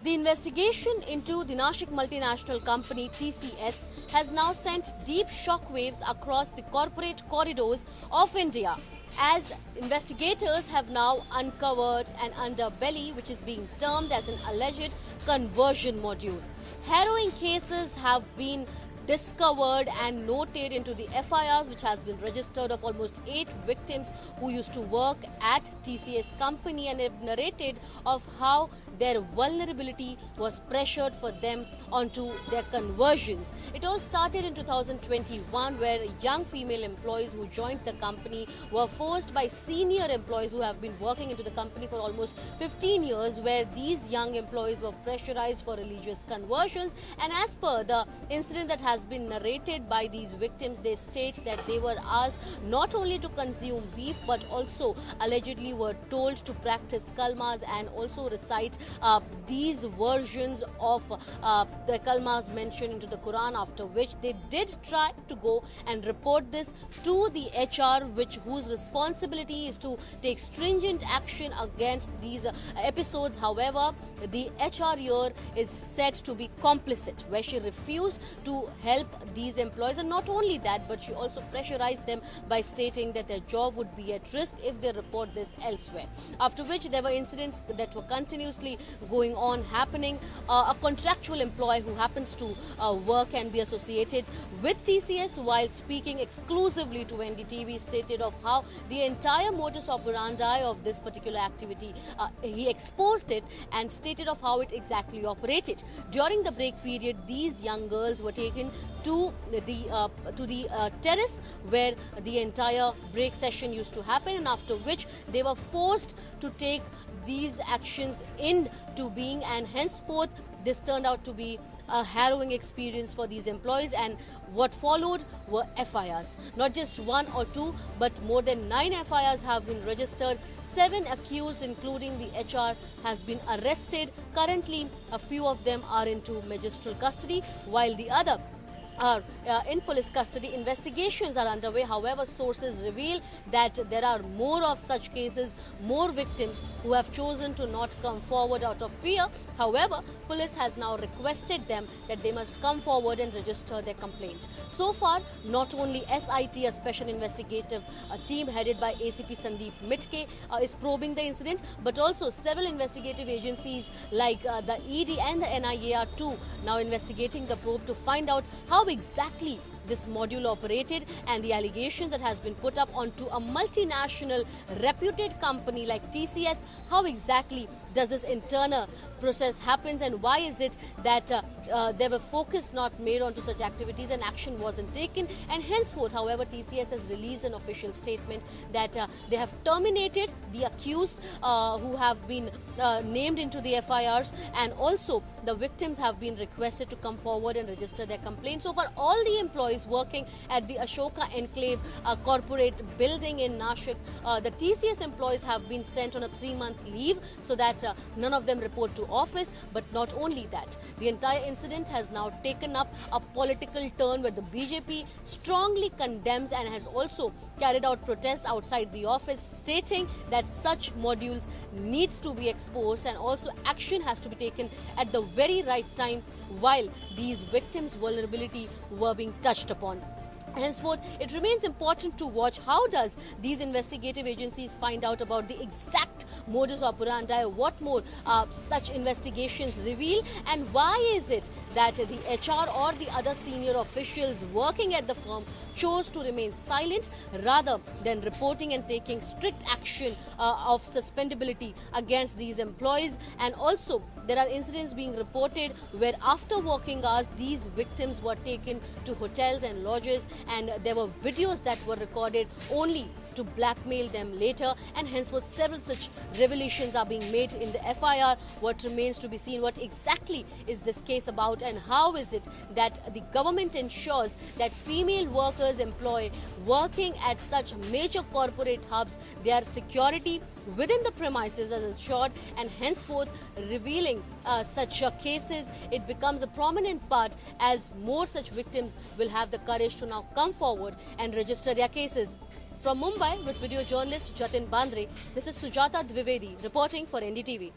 The investigation into the Nashik multinational company TCS has now sent deep shockwaves across the corporate corridors of India, as investigators have now uncovered an underbelly which is being termed as an alleged conversion module. Harrowing cases have been discovered and noted into the FIRs which has been registered of almost 8 victims who used to work at TCS company, and have narrated of how their vulnerability was pressured for them onto their conversions. It all started in 2021, where young female employees who joined the company were forced by senior employees who have been working into the company for almost 15 years, where these young employees were pressurized for religious conversions. And as per the incident that has been narrated by these victims, they state that they were asked not only to consume beef but also allegedly were told to practice kalmas and also recite these versions of the kalmas mentioned into the Quran, after which they did try to go and report this to the HR, whose responsibility is to take stringent action against these episodes. However, the HR here is said to be complicit, where she refused to help these employees, and not only that, but she also pressurized them by stating that their job would be at risk if they report this elsewhere. After which there were incidents that were continuously going on happening. A contractual employee who happens to work and be associated with TCS, while speaking exclusively to NDTV, stated of how the entire modus operandi of this particular activity, he exposed it and stated of how it exactly operated. During the break period, these young girls were taken to the terrace where the entire break session used to happen, and after which they were forced to take these actions into being, and henceforth this turned out to be a harrowing experience for these employees. And what followed were FIRs. Not just 1 or 2, but more than 9 FIRs have been registered. 7 accused, including the HR, has been arrested. Currently, a few of them are into magistral custody, while the other are in police custody. Investigations are underway. However, sources reveal that there are more of such cases, more victims who have chosen to not come forward out of fear. However, police has now requested them that they must come forward and register their complaint. So far, not only SIT, a special investigative team headed by ACP Sandeep Mitke, is probing the incident, but also several investigative agencies like the ED and the NIA are too now investigating the probe to find out how exactly this module operated, and the allegations that has been put up onto a multinational reputed company like TCS. How exactly does this internal process happens, and why is it that there were focus not made onto such activities and action wasn't taken? And henceforth, however, TCS has released an official statement that they have terminated the accused who have been named into the FIRs, and also the victims have been requested to come forward and register their complaints. So far, all the employees working at the Ashoka Enclave corporate building in Nashik, the TCS employees have been sent on a 3-month leave so that none of them report to office. But not only that, the entire incident has now taken up a political turn, where the BJP strongly condemns and has also carried out protests outside the office, stating that such modules needs to be exposed and also action has to be taken at the very right time, while these victims' vulnerability were being touched upon. Henceforth, it remains important to watch how does these investigative agencies find out about the exact modus operandi, what more such investigations reveal, and why is it that the HR or the other senior officials working at the firm chose to remain silent rather than reporting and taking strict action of suspendability against these employees. And also, there are incidents being reported where after working hours, these victims were taken to hotels and lodges, and there were videos that were recorded only to blackmail them later, and henceforth several such revelations are being made in the FIR. What remains to be seen, what exactly is this case about, and how is it that the government ensures that female workers employed working at such major corporate hubs, their security within the premises is ensured, and henceforth revealing such cases, it becomes a prominent part as more such victims will have the courage to now come forward and register their cases. From Mumbai with video journalist Jatin Bandre, this is Sujata Dwivedi reporting for NDTV.